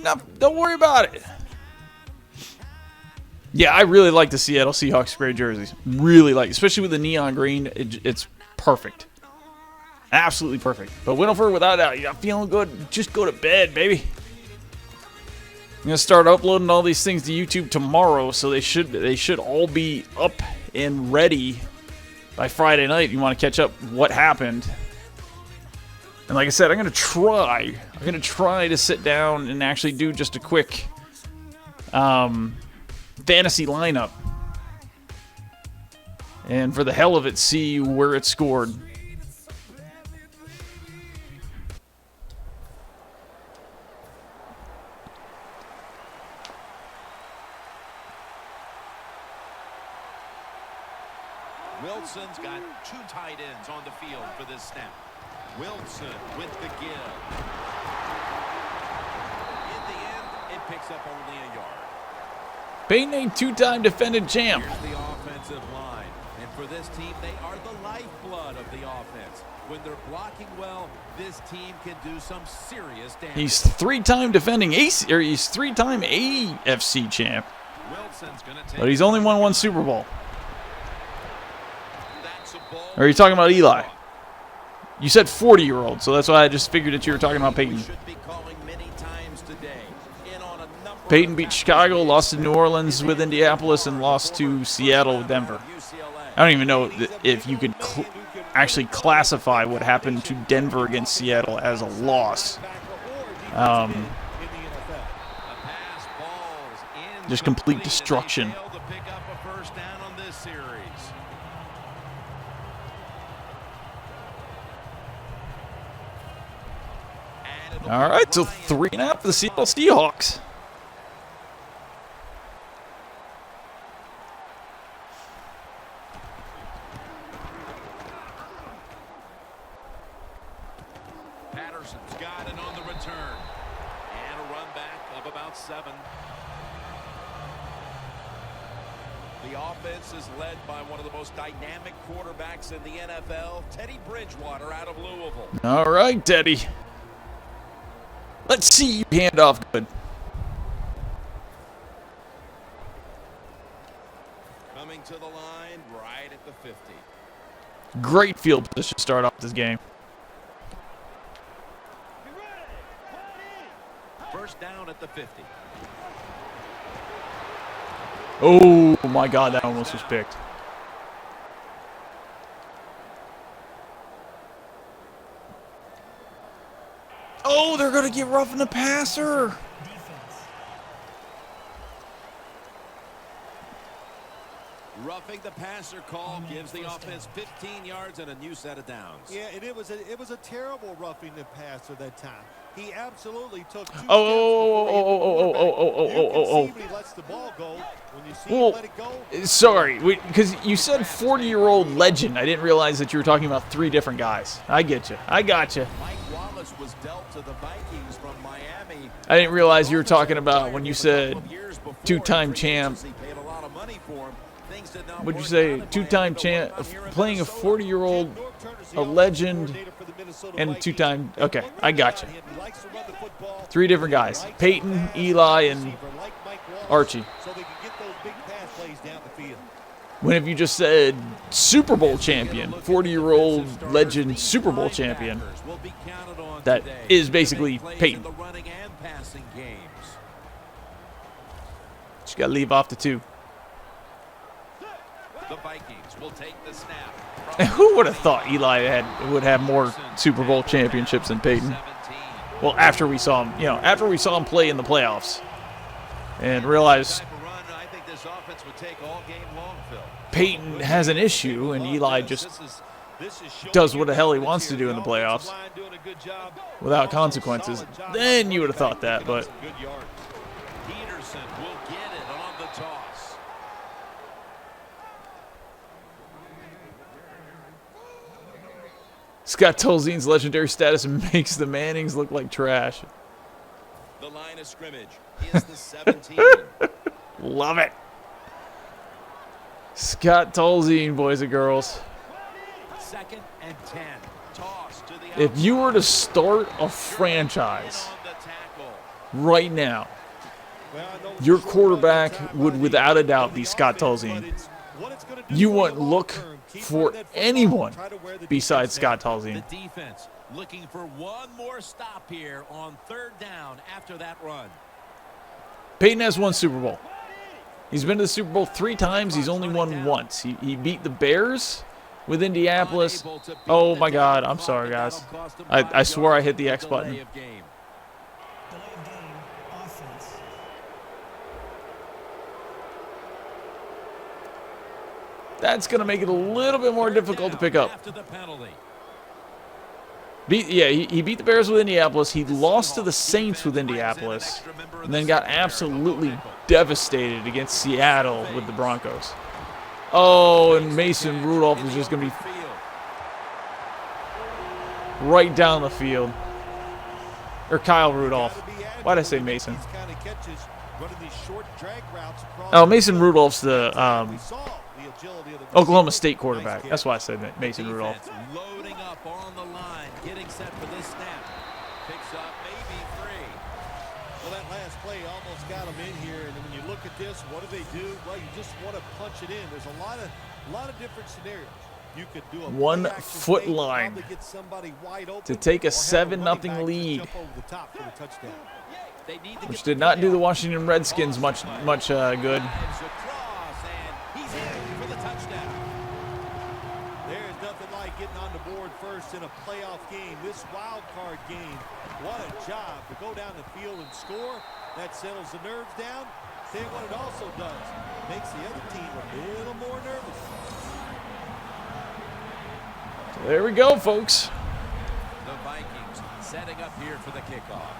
Don't worry about it. Yeah, I really like the Seattle Seahawks gray jerseys. Really like, especially with the neon green. It's perfect. Absolutely perfect. But Winifred, without doubt, you're not feeling good. Just go to bed, baby. I'm gonna start uploading all these things to YouTube tomorrow, so they should all be up and ready by Friday night. You want to catch up what happened. And like I said, I'm gonna try to sit down and actually do just a quick fantasy lineup, and for the hell of it, see where it scored. Wilson's got 2 tight ends on the field for this snap. Wilson with the give. In the end, it picks up only a yard. Peyton, a 2-time defended champ. Here's the offensive line. And for this team, they are the lifeblood of the offense. When they're blocking well, this team can do some serious damage. He's 3-time defending he's 3-time AFC champ. But he's only won 1 Super Bowl. Or are you talking about Eli? You said 40-year-old, so that's why I just figured that you were talking about Peyton. Peyton beat Chicago, lost to New Orleans with Indianapolis, and lost to Seattle with Denver. I don't even know if you could actually classify what happened to Denver against Seattle as a loss. Just complete destruction. All right, so 3.5 for the Seattle Seahawks. Patterson's got it on the return. And a run back of about 7. The offense is led by one of the most dynamic quarterbacks in the NFL, Teddy Bridgewater out of Louisville. All right, Teddy. Let's see you hand off good. Coming to the line right at the 50. Great field position to start off this game. First down at the 50. Oh, my God, that almost was picked. Oh, they're going to get roughing the passer. Roughing the passer call gives the offense 15 yards and a new set of downs. Yeah, and it was a terrible roughing the passer that time. He absolutely took 2 steps. He lets the ball go. When you see him let it go. Sorry, because you said 40-year-old legend. I didn't realize that you were talking about 3 different guys. I get you. I got you. Mike Wallace was dealt to the Vikings from Miami. I didn't realize you were talking about when you said 2-time champ. What'd you say? 2-time champ, playing a 40-year-old, a legend, and 2-time. Okay, I got you. 3 different guys: Peyton, Eli, and Archie. When have you just said Super Bowl champion, 40-year-old legend Super Bowl champion? That is basically Peyton. Just gotta leave off the 2. The Vikings will take the snap. And who would have thought Eli would have more Super Bowl championships than Peyton? Well, after we saw him, play in the playoffs, and realized Peyton has an issue, and Eli just does what the hell he wants to do in the playoffs without consequences. Then you would have thought that, but. Scott Tolzien's legendary status makes the Mannings look like trash. The line of scrimmage is the 17. Love it. Scott Tolzien, boys and girls. 2nd and 10. Toss to the if you were to start a franchise right now, your quarterback would without a doubt be Scott Tolzien. You wouldn't look for anyone besides Scott Tolzien. The defense looking for one more stop here on 3rd down after that run. Peyton has won Super Bowl. He's been to the Super Bowl 3 times. He's only won once. He beat the Bears with Indianapolis. Oh, my God. I'm sorry, guys. I swore I hit the X button. That's going to make it a little bit more difficult to pick up. He beat the Bears with Indianapolis. He lost to the Saints with Indianapolis. And then got absolutely devastated against Seattle with the Broncos. Oh, and Mason Rudolph is just going to be right down the field. Or Kyle Rudolph. Why did I say Mason? Oh, Mason Rudolph's the Oklahoma State quarterback. That's why I said Mason Rudolph. Loading up on the line, getting set for this snap. Picks up maybe 3. Well, that last play almost got him in here. And when you look at this, what do? Well, you just want to punch it in. There's a lot of different scenarios. You could do a 1 foot line to take a 7-0 lead, which did not do the Washington Redskins much good. Getting on the board first in a playoff game, this wild card game. What a job to go down the field and score. That settles the nerves down. Tell you what it also does, makes the other team a little more nervous. So there we go, folks. The Vikings setting up here for the kickoff.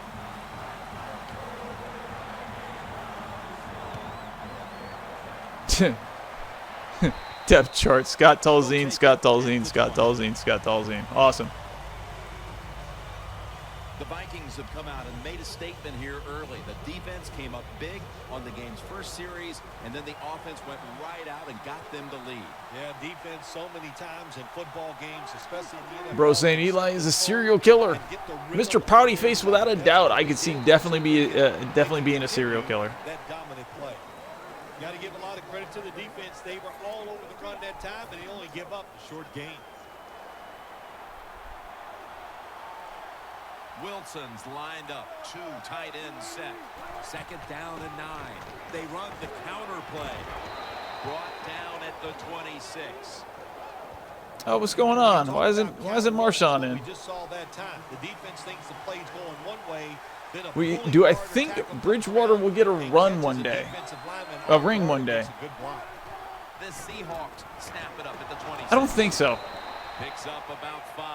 Depth chart. Scott Tolzien, Scott Tolzien, Scott Tolzien, Scott Tolzien. Awesome. The Vikings have come out and made a statement here early. The defense came up big on the game's first series, and then the offense went right out and got them the lead. Yeah, defense so many times in football games, especially in the NFL. Bro saying Eli is a serial killer. Mr. Pouty Face, without a doubt, I could see definitely being a serial killer. That dominant play. Got to give a lot of credit to the defense. They were all over the run that time, and they only give up a short gain. Wilson's lined up, 2 tight ends set. 2nd down and 9. They run the counter play. Brought down at the 26. Oh, what's going on? Why isn't Marshawn in? We just saw that time. The defense thinks the play's going one way. I think Bridgewater will get a run one day. A ring one day. The Seahawks snap it up at the 26. I don't think so. Picks up about 5.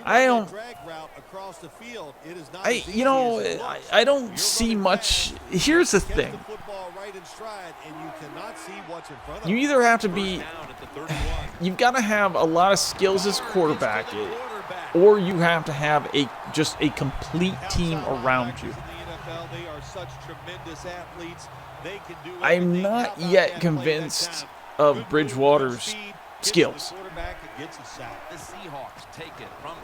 I don't. Drag route across the field, it is not I don't see much. Here's the thing. You either have to be, you've got to have a lot of skills as quarterback, or you have to have just a complete team around you. I'm not yet convinced of Bridgewater's skills.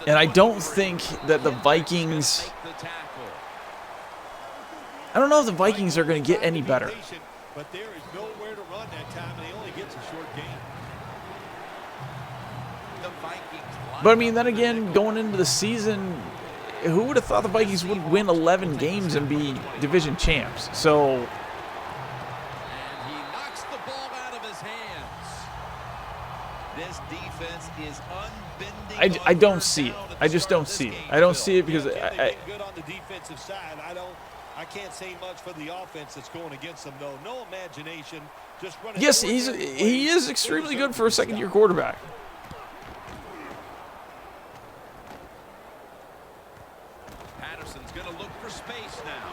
And I don't think that the Vikings, I don't know if the Vikings are going to get any better. But there is nowhere to run that time, and he only gets a short gain. But I mean, then again, going into the season, who would have thought the Vikings would win 11 games and be division champs? So, And he knocks the ball out of his hands. This defense is unbending. I don't see it. I just don't see it. I don't see it because good on the defensive side. I can't say much for the offense that's going against them, though. No imagination. Just running. Yes, he is extremely good for a second-year quarterback. Patterson's going to look for space now.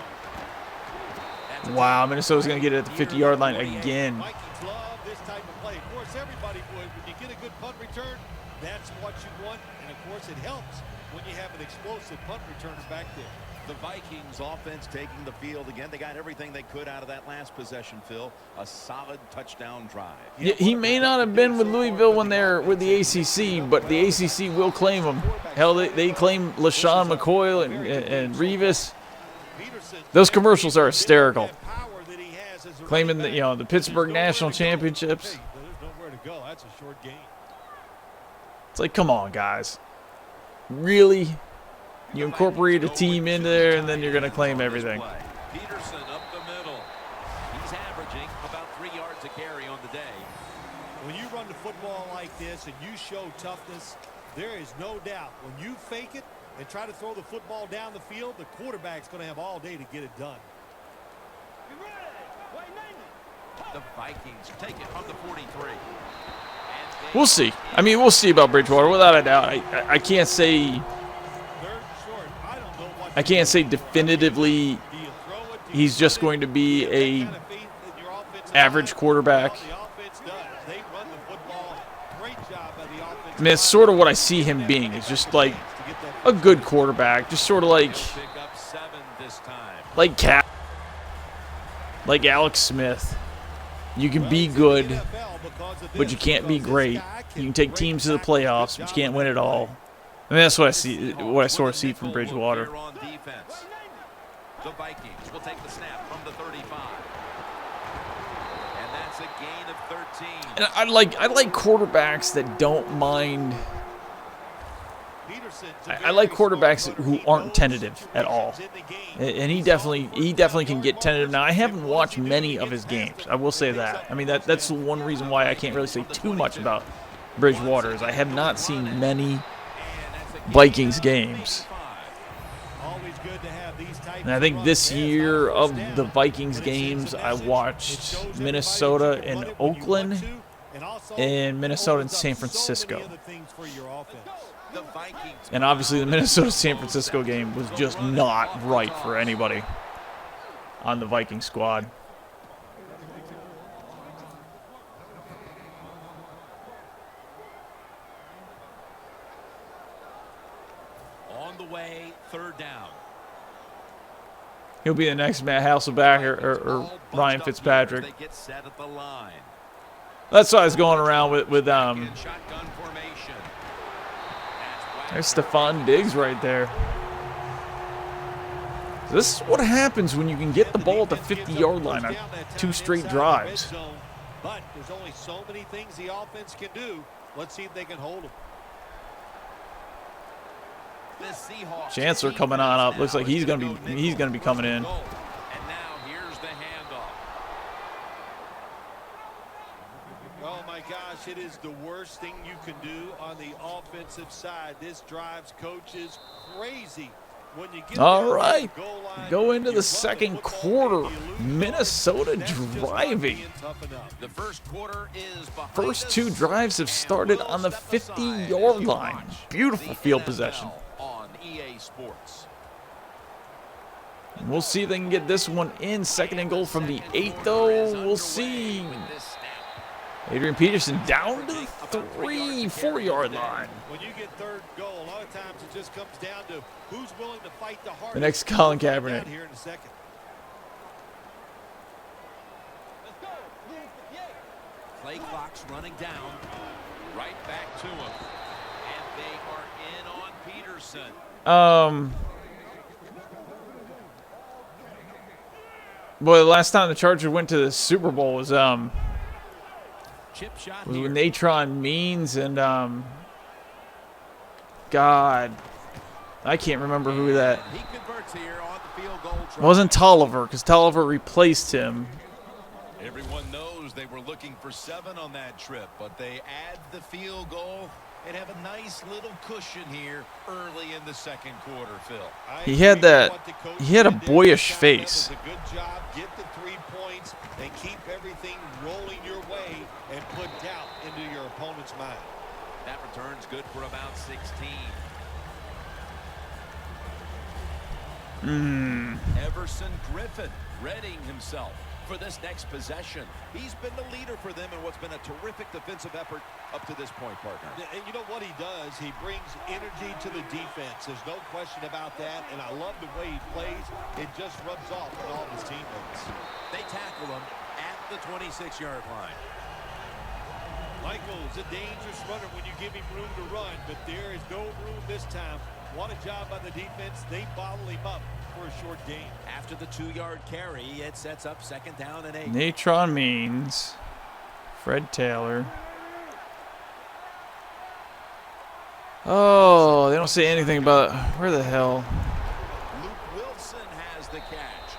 Wow, Minnesota's going to get it at the 50-yard line again. Vikings love this type of play. Of course, everybody would. When you get a good punt return, that's what you want. And, of course, it helps when you have an explosive punt returner back there. The Vikings offense taking the field again. They got everything they could out of that last possession, Phil. A solid touchdown drive. Yeah, he may not have been with Louisville when they're with the ACC, but the ACC will claim him. Hell, they claim LaShawn McCoy and Revis. Those commercials are hysterical. Claiming that, the Pittsburgh National Championships. It's like, come on, guys. Really? You incorporate a team in there, and then you're going to claim everything. Peterson up the middle. He's averaging about 3 yards a carry on the day. When you run the football like this and you show toughness, there is no doubt when you fake it and try to throw the football down the field, the quarterback's going to have all day to get it done. The Vikings take it from the 43. We'll see. I mean, we'll see about Bridgewater, without a doubt. I can't say definitively he's just going to be a average quarterback. I mean, it's sort of what I see him being. It's just like a good quarterback, just sort of like Cap, like Alex Smith. You can be good, but you can't be great. You can take teams to the playoffs, but you can't win it all. I mean, that's what I see. What I sort of see from Bridgewater. The Vikings will take the snap from the 35, and that's a gain of 13. And I like quarterbacks that don't mind. I like quarterbacks who aren't tentative at all, and he definitely can get tentative. Now, I haven't watched many of his games. I will say that. I mean, that's the one reason why I can't really say too much about Bridgewater, is I have not seen many Vikings games. And I think this year of the Vikings games, I watched Minnesota and Oakland, and Minnesota and San Francisco. And obviously the Minnesota-San Francisco game was just not right for anybody on the Viking squad. On the way, 3rd down. He'll be the next Matt Hasselbeck or Ryan Fitzpatrick. They get set at the line. That's why I was going around with Shotgun formation. There's Stephon Diggs right there. This is what happens when you can get the ball at the 50-yard line on 2 straight drives. But there's only so many things the offense can do. Let's see if they can hold them. Chancellor coming on up. Looks like he's gonna be coming in. And now here's the handoff. Oh my gosh, it is the worst thing you can do on the offensive side. This drives coaches crazy. When you get all right, go into the second quarter. Minnesota driving. The first quarter is behind. First 2 drives have started on the 50-yard line. Beautiful field possession. On EA Sports. We'll see if they can get this one in. 2nd and goal from the 8, though. We'll see. Adrian Peterson down to the 3-4-yard line. When you get 3rd goal, a lot of times it just comes down to who's willing to fight the hardest. The next Colin Kaepernick. Here in a second. Play clock's running down. Right back to him. And they are in on Peterson. Boy, the last time the Chargers went to the Super Bowl was Chip shot with here. Natron Means and God, I can't remember who that. He converts here on the field goal It wasn't Tolliver, because Tolliver replaced him. Everyone knows they were looking for 7 on that trip, but they add the field goal and have a nice little cushion here early in the second quarter, Phil. He had a boyish face. That was a good job. Get the 3 points and keep everything rolling your way and put doubt into your opponent's mind. That return's good for about 16. Everson Griffin readying himself. for this next possession. He's been the leader for them in what's been a terrific defensive effort up to this point, partner. And you know what he does? He brings energy to the defense. There's no question about that, and I love the way he plays. It just rubs off on all his teammates. They tackle him at the 26-yard line. Michael's a dangerous runner when you give him room to run, but there is no room this time. What a job by the defense. They bottle him up for a short gain. After the 2-yard carry, it sets up 2nd down and 8. Natron Means, Fred Taylor. Oh, they don't say anything about where the hell. Luke Wilson has the catch.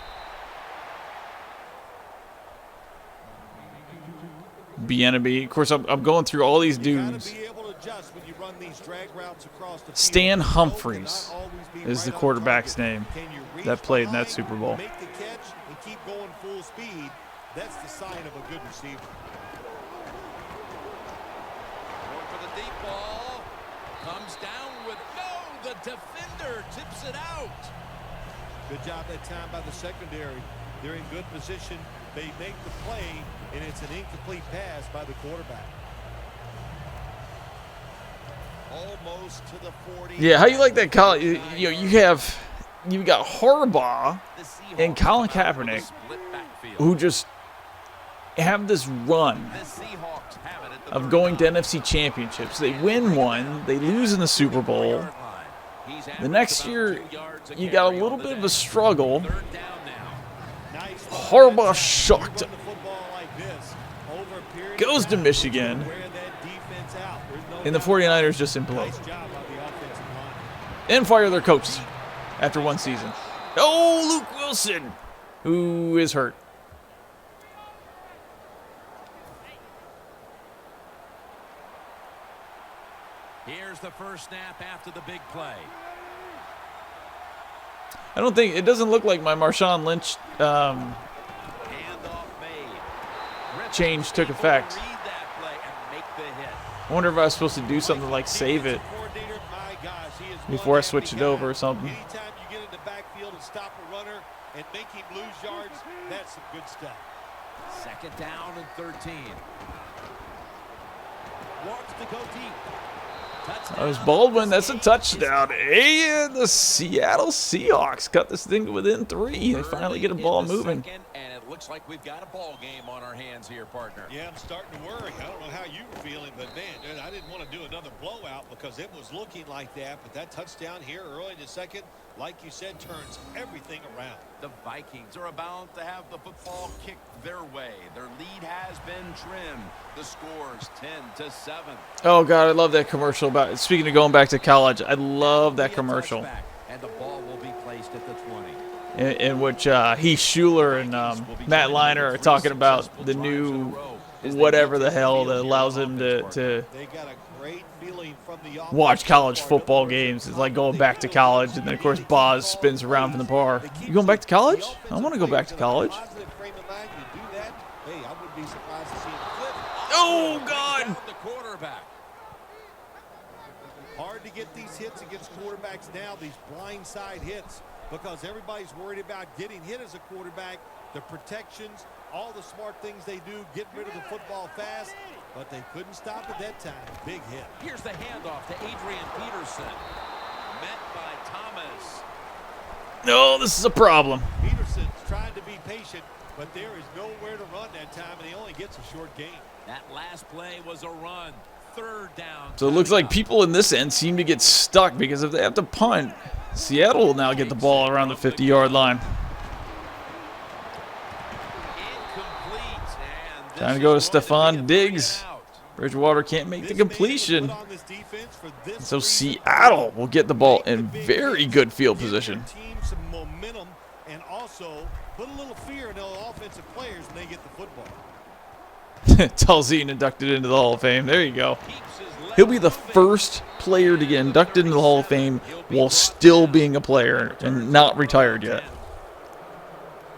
Bieniemy. Of course, I'm going through all these dudes. Stan Humphries is the quarterback's name that played in that Super Bowl. Make the catch and keep going full speed. That's the sign of a good receiver. Going for the deep ball. Comes down with no. The defender tips it out. Good job that time by the secondary. They're in good position. They make the play, and it's an incomplete pass by the quarterback. Almost to the 40. Yeah, how you like that? You've got Harbaugh and Colin Kaepernick, who just have this run of going to NFC championships. They win one, they lose in the Super Bowl. The next year, you got a little bit of a struggle. Harbaugh shocked. Goes to Michigan. And the 49ers just implode. And fire their coach after one season. Oh, Luke Wilson, who is hurt. Here's the first snap after the big play. I don't think, it doesn't look like my Marshawn Lynch change took effect. I wonder if I was supposed to do something like save it before I switch it over or something. Anytime you get in the backfield and stop a runner and make him lose yards, that's some good stuff. 2nd down and 13. Wants to go deep. That was Baldwin. That's a touchdown. And the Seattle Seahawks cut this thing within 3. They finally get a ball moving. And it looks like we've got a ball game on our hands here, partner. Yeah, I'm starting to worry. I don't know how you were feeling, but man, I didn't want to do another blowout because it was looking like that. But that touchdown here early in the second, like you said, turns everything around. The Vikings are about to have the football kicked their way. Their lead has been trimmed. The score's 10-7. Oh, God, I love that commercial. Speaking of going back to college, I love that commercial. And the ball will be placed at the 20. In which Heath Schuler and Matt Leinart are talking about the new whatever the hell that allows him to watch college football games. It's like going back to college. And then, of course, Boz spins around from the bar. You going back to college? I want to go back to college. Oh, God. Hard to get these hits against quarterbacks now, these blindside hits, because everybody's worried about getting hit as a quarterback, the protections, all the smart things they do, getting rid of the football fast, but they couldn't stop it that time. Big hit. Here's the handoff to Adrian Peterson. Met by Thomas. No, this is a problem. Peterson's trying to be patient, but there is nowhere to run that time, and he only gets a short gain. That last play was a run. 3rd down. So it looks like people in this end seem to get stuck because if they have to punt, Seattle will now get the ball around the 50-yard line. Time to go to Stephon Diggs. Bridgewater can't make the completion. So Seattle will get the ball in very good field position. Some momentum and also put a little fear in the offensive players when they get the football. Talzine inducted into the Hall of Fame. There you go. He'll be the first player to get inducted into the Hall of Fame while still being a player and not retired yet.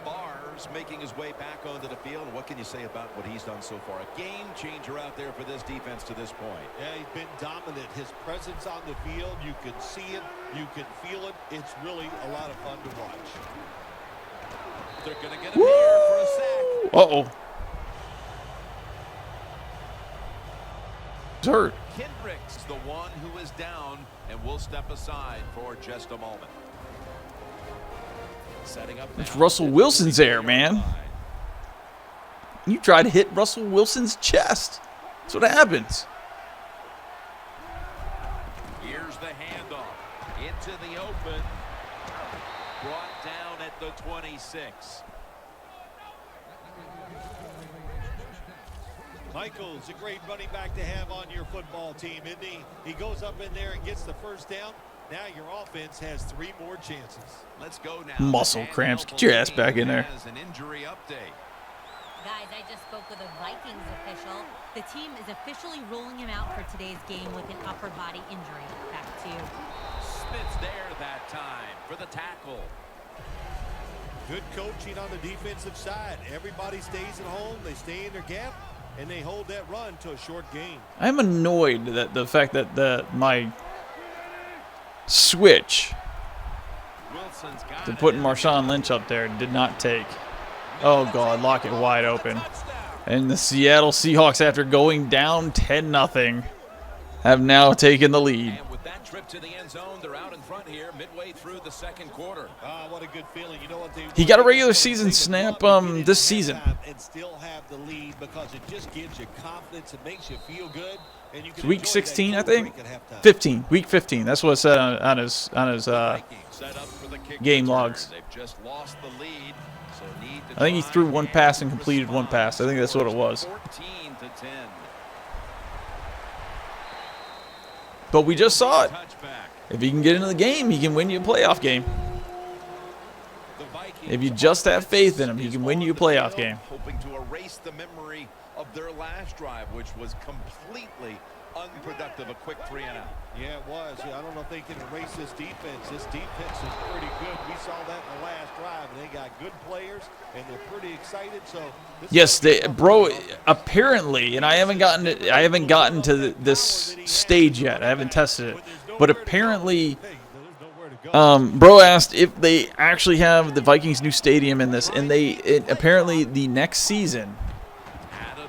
Barnes making his way back onto the field. What can you say about what he's done so far? A game changer out there for this defense to this point. Yeah, he's been dominant. His presence on the field, you can see it, you can feel it. It's really a lot of fun to watch. They're going to get him here for a sack. Uh-oh. He's hurt. Kendrick's the one who is down, and we'll step aside for just a moment. Setting up It's Russell Wilson's there, man. You try to hit Russell Wilson's chest. That's what happens. Here's the handoff into the open. Brought down at the 26. Michael's a great running back to have on your football team, isn't he? He goes up in there and gets the first down. Now your offense has 3 more chances. Let's go now. Muscle cramps. Get your ass back in there. An injury update. Guys, I just spoke with a Vikings official. The team is officially ruling him out for today's game with an upper body injury. Back to you. Smith's there that time for the tackle. Good coaching on the defensive side. Everybody stays at home. They stay in their gap, and they hold that run to a short gain. I'm annoyed that the fact that my switch to putting Marshawn Lynch up there did not take. Oh, God, Lockett wide open. And the Seattle Seahawks, after going down 10-0, have now taken the lead. And with that trip to the end zone, they're out in front here midway through the second quarter. What a good feeling. You know what He got a regular season snap this season. And still have the lead because it just gives you confidence. It makes you feel good. And you can Week enjoy 16, I that think. break at halftime. 15. Week 15. That's what it said on his Set up for the kick game return. logs. They've just lost the lead, so need to I think he try threw one and pass and completed one pass. I think that's what it was. 14-10. But we just saw it. Touchback. If he can get into the game, he can win you a playoff game. The Vikings If you just have faith in him, he can win you a playoff game. hoping to erase the memory of their last drive, which was completely unproductive. A quick 3-and-out. Yeah, it was. I don't know if they can erase this defense. This defense is pretty good. We saw that in the last drive, and they got good players, and they're pretty excited. So this Yes, bro. Apparently, and I haven't gotten to this stage yet. I haven't tested it, but apparently, hey, there's nowhere to go. bro asked if they actually have the Vikings' new stadium in this, and apparently the next season,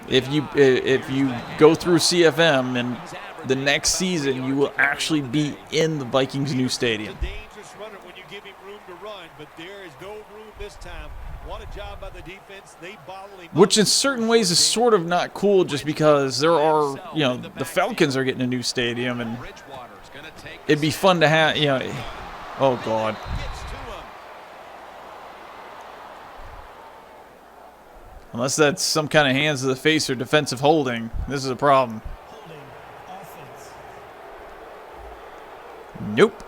if you go through CFM and the next season, you will actually be in the Vikings' new stadium. It's a dangerous runner when you give him room to run, but there is no room this time. What a job by the defense. They bottle him up. Which in certain ways is sort of not cool just because there are, the Falcons are getting a new stadium, and Bridgewater's gonna take it'd be fun to have, oh, God. gets to him. Unless that's some kind of hands to the face or defensive holding, this is a problem. Nope.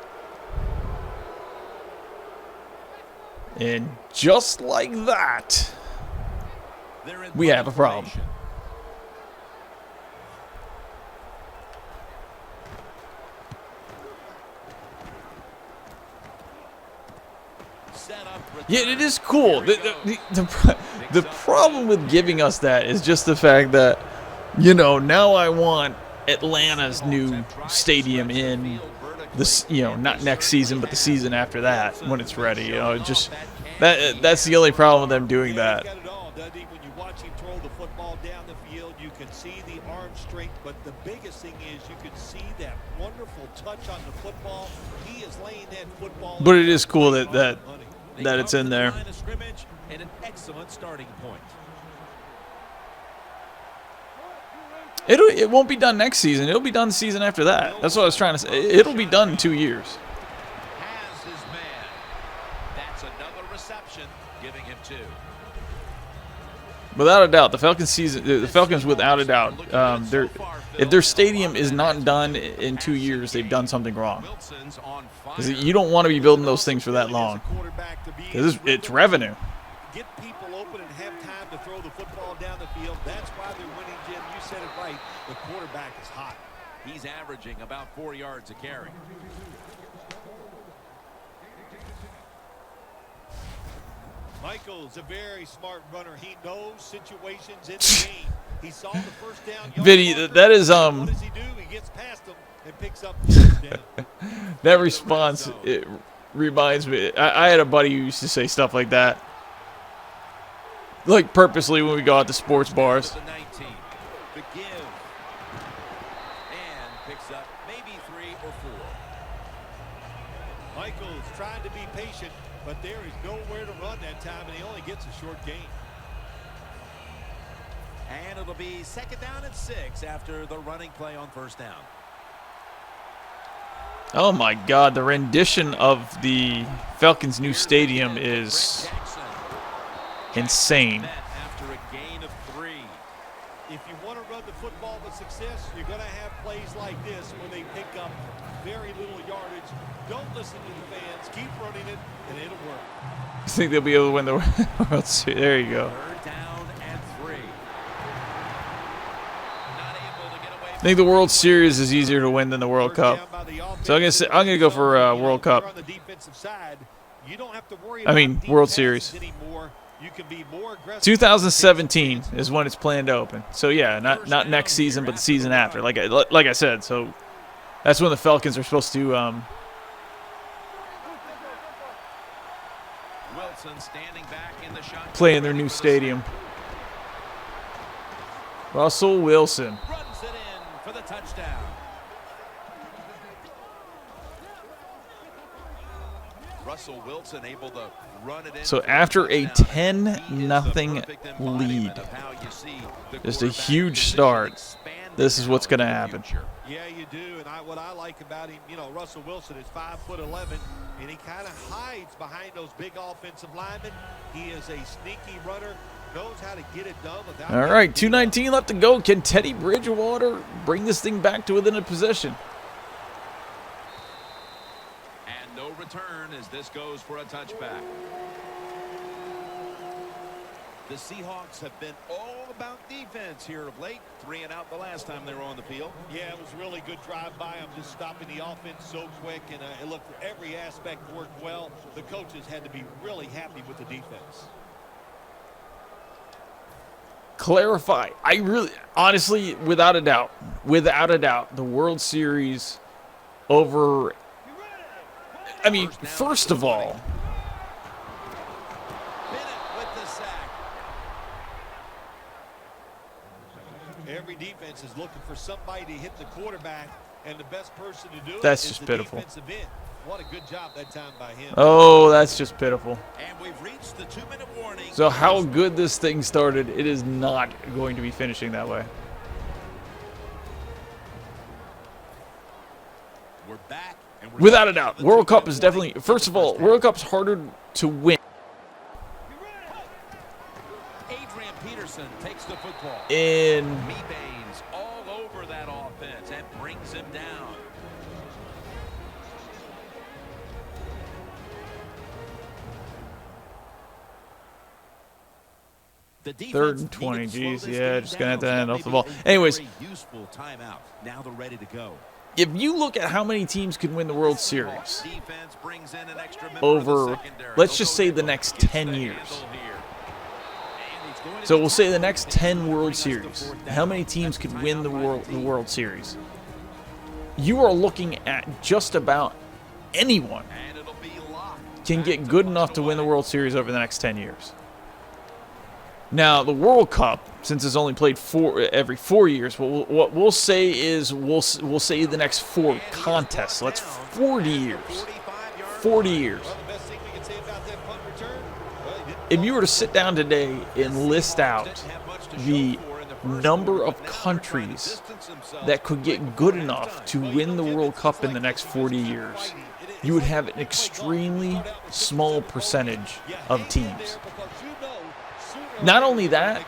And just like that, They're in we have a problem. formation. Set up, Yeah, return. it is cool. Here we go. The problem with giving us that is just the fact that, now I want Atlanta's new stadium in this, not next season, but the season after that when it's ready. That's the only problem with them doing that. He's got it all, doesn't he? When you watch him throw the football down the field, you can see the arm strength, but the biggest thing is you can see that wonderful touch on the football. He is laying that football. But it is cool that They it's come in to the there. line of scrimmage and an excellent starting point. It won't be done next season. It'll be done the season after that. That's what I was trying to say. It'll be done in 2 years. Has his man. That's another reception, giving him 2. Without a doubt, the Falcons, without a doubt, if their stadium is not done in 2 years, they've done something wrong. Wilson's on fire. Because you don't want to be building those things for that long. Because it's revenue. Get people open and have time to throw the football down the field. That's why they're winning, Jim. You said it right. The quarterback is hot. He's averaging about 4 yards a carry. Michael's a very smart runner. He knows situations in the game. He saw the first down. Vinny, that is What does he do? He gets past them and picks up the first down. that response. It reminds me. I had a buddy who used to say stuff like that. like purposely when we go out to sports bars. The 19. The give. And picks up maybe 3 or 4. Michael's trying to be patient, but there is nowhere to run that time, and he only gets a short gain. And it'll be 2nd down and 6 after the running play on 1st down. Oh my God, the rendition of the Falcons' new stadium is insane. After a gain of 3. If you want to run the football with success, you're going to have plays like this where they pick up very little yardage. Don't listen to the fans. Keep running it, and it'll work. You think they'll be able to win the World Series? There you go. 3rd down and 3. Not able to get away. I think the World Series is easier to win than the World Cup. So I'm gonna go for World Cup. On the defensive side, you don't have to worry I mean, about World deep Series. passes anymore. You can be more aggressive. 2017 is when it's planned to open. So yeah, not next season, but the season after. Like I said, so that's when the Falcons are supposed to Wilson standing back in the shotgun. play in their new stadium. Russell Wilson. Runs it in for the touchdown. Russell Wilson able to run it in. So after a 10-0 lead, just a huge start, this is what's going to happen. Yeah, you do. And what I like about him, Russell Wilson is 5'11", and he kind of hides behind those big offensive linemen. He is a sneaky runner, knows how to get it done without. All right, 2:19 left to go. Can Teddy Bridgewater bring this thing back to within a possession? And no return as this goes for a touchback. The Seahawks have been all about defense here of late. 3 and out the last time they were on the field. Yeah, it was a really good drive by him, just stopping the offense so quick, and it looked every aspect worked well. The coaches had to be really happy with the defense. Clarify. I really, honestly, without a doubt, the World Series over. I mean, first of all, every defense is looking for somebody to hit the quarterback, and the best person to do it That's is just the pitiful. defensive end. What a good job that time by him. Oh, that's just pitiful. And we've reached the 2-minute warning. So how good this thing started, it is not going to be finishing that way. We're back. And we're Without a doubt, World Cup is definitely, first of all, World Cup's harder to win Adrian Peterson takes the football. in Baines all over that offense and brings him down. The 3rd and 20. Geez, yeah, just gonna have to hand off the ball. Anyways, useful timeout. Now they're ready to go. if you look at how many teams could win the World Series Defense brings in an extra member of over, the secondary. let's just say the next 10 years. So we'll say the next 10 World Series. How many teams could win the World Series? You are looking at just about anyone And it'll be locked. can get good enough to win the World Series over the next 10 years. Now, the World Cup, since it's only played every 4 years, what we'll say is we'll say the next 4 contests. So that's 40 years. 40 years. Well, the best thing we can say about that punt return, well, he didn't If you were to sit down today and list out the number of countries that could get good enough to win the World Cup in the next 40 years, you would have an extremely small percentage of teams. Not only that,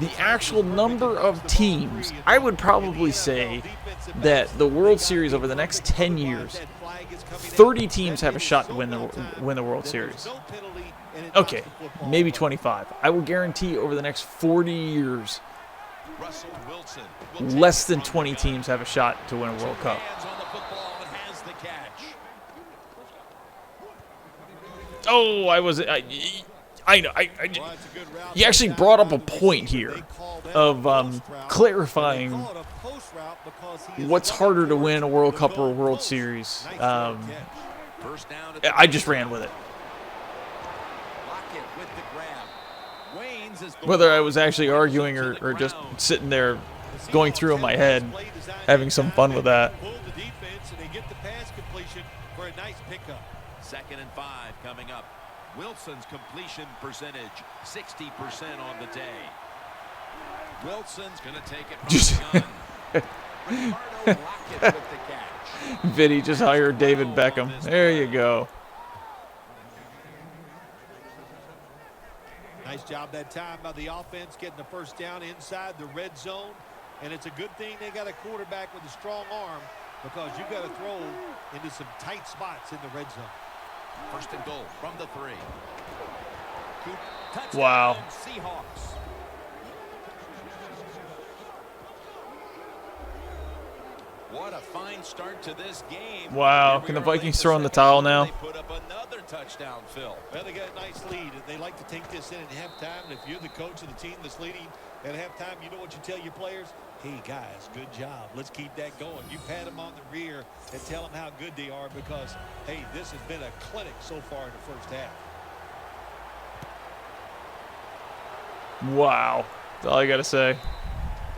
the actual number of teams, I would probably say that the World Series over the next 10 years, 30 teams have a shot to win the World Series. Okay, maybe 25. I will guarantee over the next 40 years, less than 20 teams have a shot to win a World Cup. Oh, I know. You actually brought up a point here of clarifying what's harder to win, a World Cup or a World Series. First down I just ran with it. Lockett with the grab. Waynes is the Whether I was actually arguing or just sitting there going through in my head, having some fun with that. Pull the defense, and they get the pass completion for a nice pickup. 2nd and 5 coming up. Wilson's completion percentage, 60% on the day. Wilson's going to take it from the gun. Ricardo Lockett with the catch. Vinny just hired David Beckham. There you go. Nice job that time by the offense getting the first down inside the red zone. And it's a good thing they got a quarterback with a strong arm, because you got to throw into some tight spots in the red zone. 1st and goal from the 3. Touchdown, Wow. Seahawks. What a fine start to this game. Wow. Here we Can the are Vikings late throw in the second towel quarter. now? They put up another touchdown, Phil. Well, they got a nice lead, and they like to take this in at halftime. And if you're the coach of the team that's leading at halftime, you know what you tell your players? Hey, guys, good job. Let's keep that going. You pat them on the rear and tell them how good they are, because, hey, this has been a clinic so far in the first half. Wow. That's all I got to say.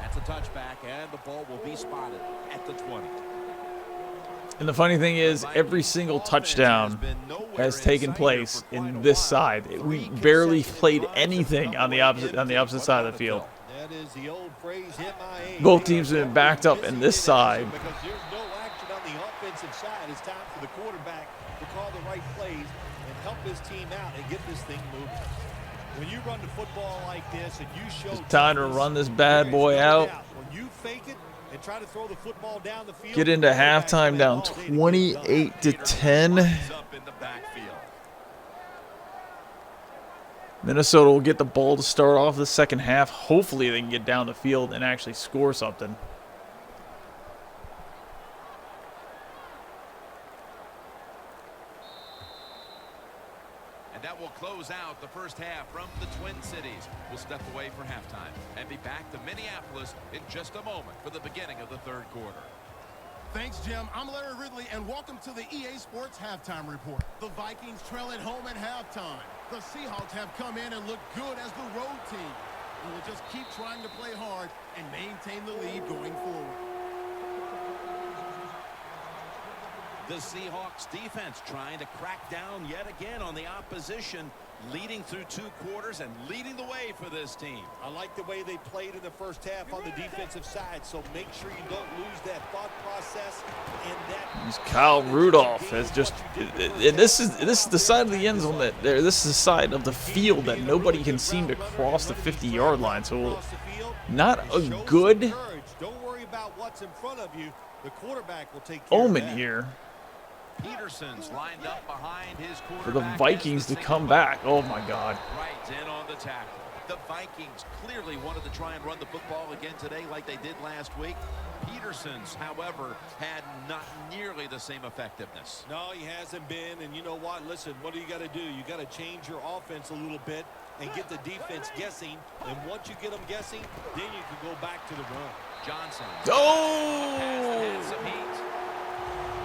That's a touchback, and the ball will be spotted at the 20. And the funny thing is, every single touchdown has taken place in this side. We barely played anything on the opposite side of the field. That is the old phrase, MIA. Both teams have been backed up in this side. Because there's no action on the offensive side. It's time for the quarterback to call the right plays and help his team out and get this thing moving. When you run the football like this and you show It's time to run this bad boy out. When you fake it and try to throw the football down the field, Get into halftime down 28-10. Up in the backfield. Minnesota will get the ball to start off the second half. Hopefully they can get down the field and actually score something. And that will close out the first half from the Twin Cities. We'll step away for halftime and be back to Minneapolis in just a moment for the beginning of the 3rd quarter. Thanks, Jim. I'm Larry Ridley, and welcome to the EA Sports Halftime Report. The Vikings trail at home at halftime. The Seahawks have come in and looked good as the road team. We will just keep trying to play hard and maintain the lead going forward. The Seahawks defense trying to crack down yet again on the opposition, leading through 2 quarters and leading the way for this team. I like the way they played in the first half on the defensive side, so make sure you don't lose that thought process and that. Kyle Rudolph has just, and this is the side of the end zone that there. This is the side of the field that nobody can seem to cross the 50-yard line. So not a good Don't worry about what's in front of you. The quarterback will take care omen of that. here Peterson's lined up behind his quarterback. for the Vikings to come back. Oh my God. Right in on the tackle. The Vikings clearly wanted to try and run the football again today like they did last week. Peterson's, however, had not nearly the same effectiveness. No, he hasn't been, and you know what? Listen, what do you got to do? You got to change your offense a little bit and get the defense guessing, and once you get them guessing, then you can go back to the run. Johnson. Oh! Has some heat.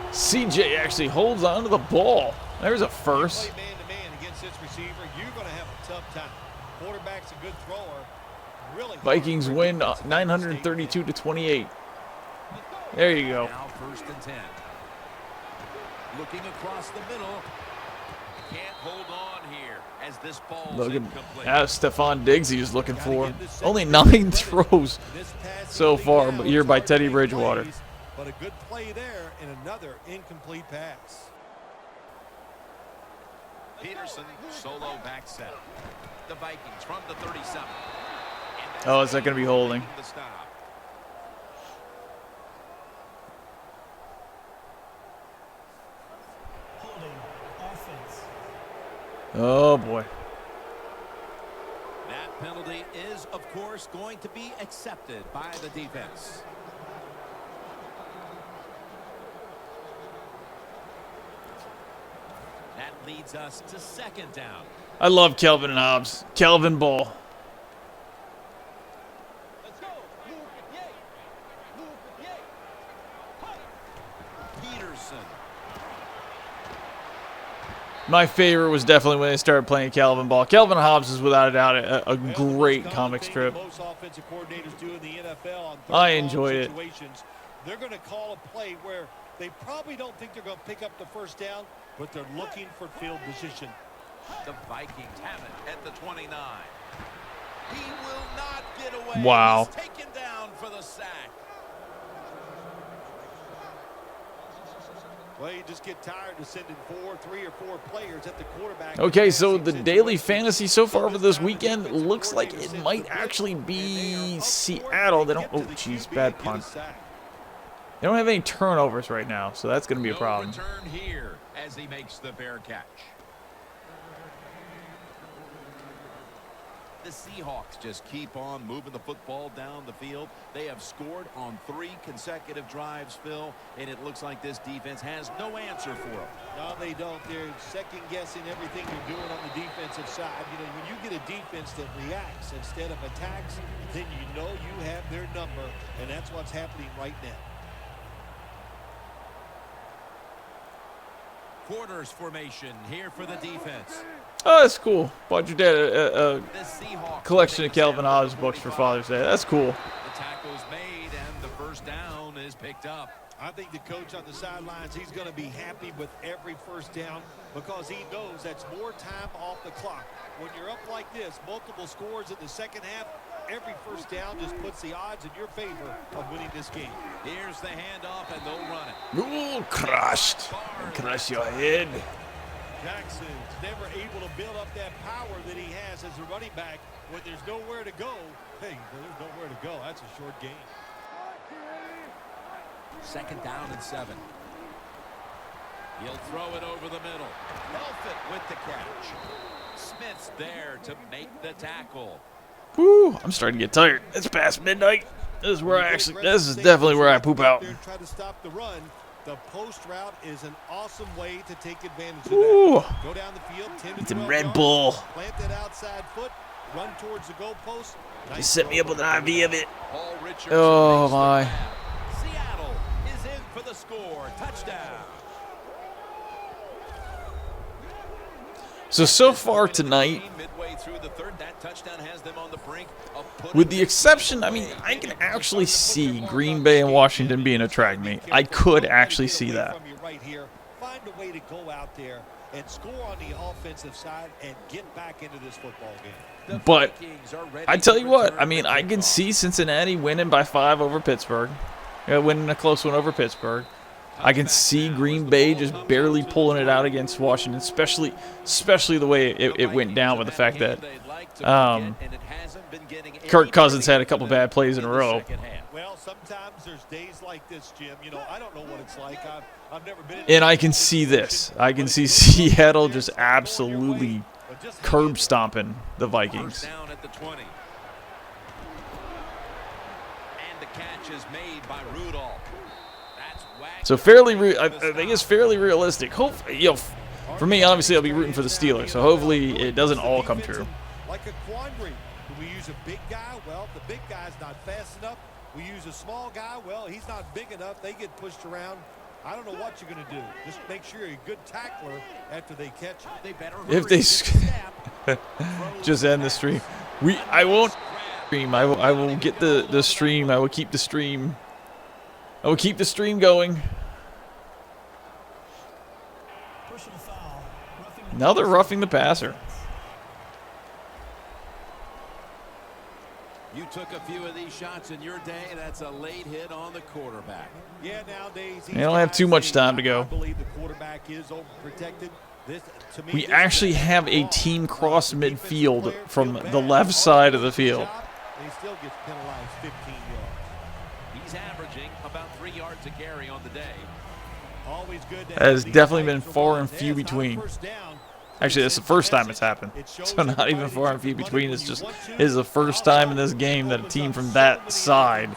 CJ actually holds on to the ball. There's a first. Play man-to-man against this receiver, you're going to have a tough time. Quarterback's a good thrower. Really Vikings win 932-28. There you go. Now 1st and 10. Looking across the middle. Can't hold on here as this ball's Look incomplete. at Stephon Diggs he was looking for. Only 9 throws so far but here by Teddy Bridgewater. But a good play there and another incomplete pass. Peterson solo back set. The Vikings from the 37. Oh, is that going to be holding? The stop. Oh boy. That penalty is, of course, going to be accepted by the defense. That leads us to 2nd down. I love Kelvin Hobbs. Kelvin Ball. Peterson. My favorite was definitely when they started playing Calvin Ball. Calvin Hobbs is without a doubt a great comic strip. Most offensive coordinators do in the NFL on I third enjoyed it. situations. They're going to call a play where they probably don't think they're going to pick up the first down, but they're looking for field position. The Vikings have it at the 29. He will not get away. Wow. He's taken down for the sack. Well, you just get tired of sending 3 or 4 players at the quarterback. Okay, so the daily fantasy so far for this weekend looks like it might actually be Seattle. They don't. Oh, jeez, bad punt. They don't have any turnovers right now, so that's going to be a problem. No return here as he makes the fair catch. The Seahawks just keep on moving the football down the field. They have scored on 3 consecutive drives, Phil, and it looks like this defense has no answer for them. No, they don't. They're second-guessing everything you're doing on the defensive side. You know, when you get a defense that reacts instead of attacks, then you know you have their number, and that's what's happening right now. Quarters formation here for the defense. Oh, that's cool. Bought your dad a The Seahawks collection of Calvin Hobbs books for Father's Day. That's cool. The tackle's made and the first down is picked up. I think the coach on the sidelines, he's going to be happy with every first down because he knows that's more time off the clock. When you're up like this, multiple scores in the second half, every first down just puts the odds in your favor of winning this game. Here's the handoff and they'll run it. Ooh, crushed. Crush your head. Jackson's never able to build up that power that he has as a running back. When there's nowhere to go, hey, there's nowhere to go. That's a short game. 2nd down and 7. He'll throw it over the middle. Helfett with the catch. Smith's there to make the tackle. Woo, I'm starting to get tired. It's past midnight. This is definitely where I poop out. Try to stop the run. The post route is an awesome way to take advantage of Ooh. that. Go down the field, 10 to 12 Some Red yards, Bull. Plant that outside foot, run towards the goalpost. Just set me up with an IV of it. Paul Richardson Oh, makes the my. grab. Seattle is in for the score. Touchdown. So far tonight, Midway through the third, that touchdown has them on the brink of putting with the exception, I mean, I can actually see Green Bay and Washington being a track meet. I could actually see that. From you right here. Find a way to go out there and score on the offensive side and get back into this football game. But I tell you what, I mean, I can see Cincinnati winning by 5 over Pittsburgh, winning a close one over Pittsburgh. I can see Green Bay just barely pulling it out against Washington, especially the way it went down with the fact that Kirk Cousins had a couple bad plays in a row. Well, sometimes there's days like this, Jim. You know, I don't know what it's like. I've never been in. And I can see this. I can see Seattle just absolutely curb stomping the Vikings. Down at the 20. And the catch is made by Rudolph. So I think it's fairly realistic. Hopefully, for me, obviously, I'll be rooting for the Steelers. So hopefully, it doesn't all come true. Like a quandary. Do we use a big guy? Well, the big guy's not fast enough. We use a small guy. Well, he's not big enough. They get pushed around. I don't know what you're going to do. Just make sure you're a good tackler after they catch you. They better If they just end the stream, I won't stream. I will get the stream. I will keep the stream. I will keep the stream going. Now they're roughing the passer. You took a few of these shots in your day. That's a late hit on the quarterback. Yeah, nowadays They don't have too much time to go. I believe the quarterback is overprotected. We actually have a team cross midfield from the left side of the field. He still gets penalized 15 yards. He's averaging about 3 yards a carry on the day. Always good to That has have definitely these been types of far and runs. few It's not a between. first down. Actually, that's the first time it's happened. So not even far and few between. It is the first time in this game that a team from that side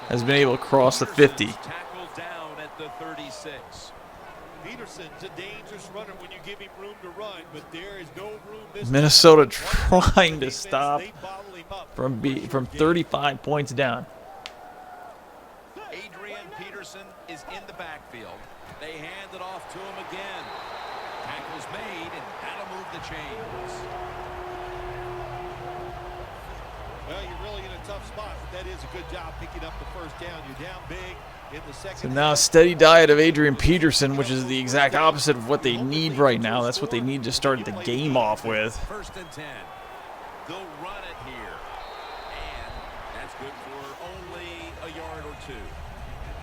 has been able to cross the 50. Tackled down at the 36. Peterson's a dangerous runner when you give him room to run, but there is no room this Minnesota time. trying to stop They bottle him up. from 35 points down. Adrian Peterson is in the backfield. They hand it off to him again. Tackle's made, and that'll move the chains. Well, you're really in a tough spot, but that is a good job picking up the first down. You're down big in the second. So now steady diet of Adrian Peterson, which is the exact opposite of what they need right now. That's what they need to start the game off with. 1st and 10. They'll run it here. And that's good for only a yard or 2.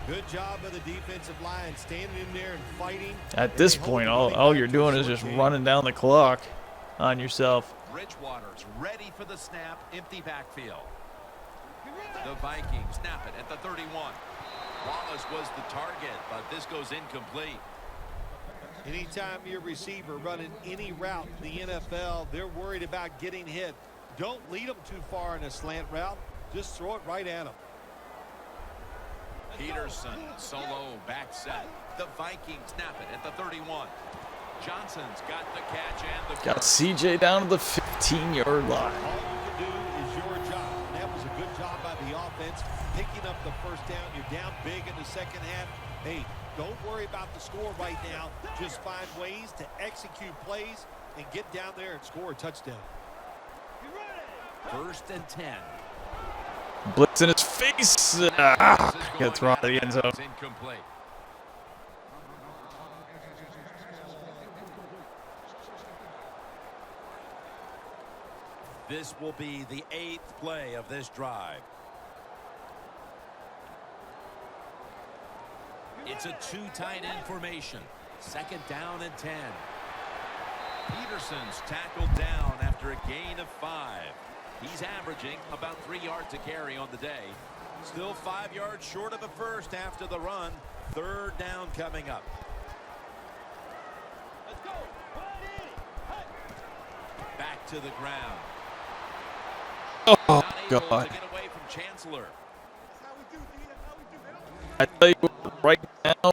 Good job of the defensive line standing in there and fighting. At this point, all you're doing is just running down the clock on yourself. Bridgewater's ready for the snap. Empty backfield. The Vikings snap it at the 31. Wallace was the target, but this goes incomplete. Anytime your receiver running any route in the NFL, they're worried about getting hit. Don't lead them too far in a slant route. Just throw it right at them. Peterson, solo back set. The Vikings snap it at the 31. Johnson's got the catch and the Got CJ down to the 15-yard line. All you can do is your job. And that was a good job by the offense, picking up the first down. You're down big in the second half. Hey, don't worry about the score right now. Just find ways to execute plays and get down there and score a touchdown. 1st and 10. Blitz in his face. Gets thrown out of the end zone. Incomplete. This will be the 8th play of this drive. It's a 2 tight end formation. 2nd down and 10. Peterson's tackled down after a gain of 5. He's averaging about 3 yards a carry on the day. Still 5 yards short of a first after the run. 3rd down coming up. Let's go. Back to the ground. Oh, Not able God. to get away from Chancellor. I tell you what, right now, I